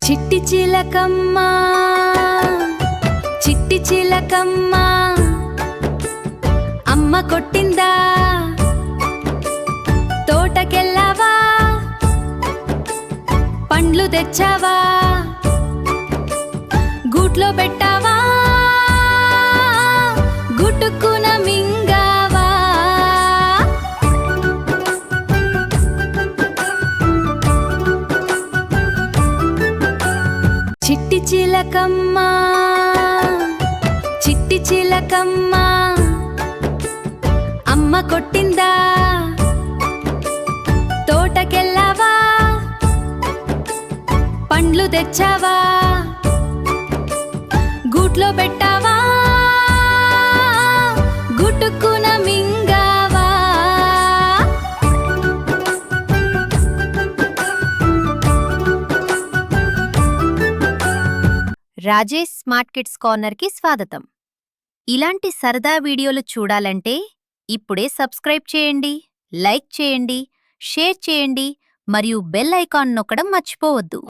చిట్టి చిలకమ్మ చిట్టి చిలకమ్మ అమ్మ కొట్టిందా తోటకెళ్ళావా పండ్లు తెచ్చావా గూట్లో పెట్టావా గుటుక్కున మింగావా చిట్టి చిలకమ్మ చిట్టి చిలకమ్మ అమ్మ కొట్టిందా తోటకెళ్ళావా పండ్లు తెచ్చావా గూట్లో పెట్టావా గుటుక్కున మింగావా రాజేష్ స్మార్ట్ కిడ్స్ కార్నర్కి స్వాగతం. ఇలాంటి సరదా వీడియోలు చూడాలంటే ఇప్పుడే సబ్స్క్రైబ్ చేయండి, లైక్ చేయండి, షేర్ చేయండి మరియు బెల్ ఐకాన్ నొక్కడం మర్చిపోవద్దు.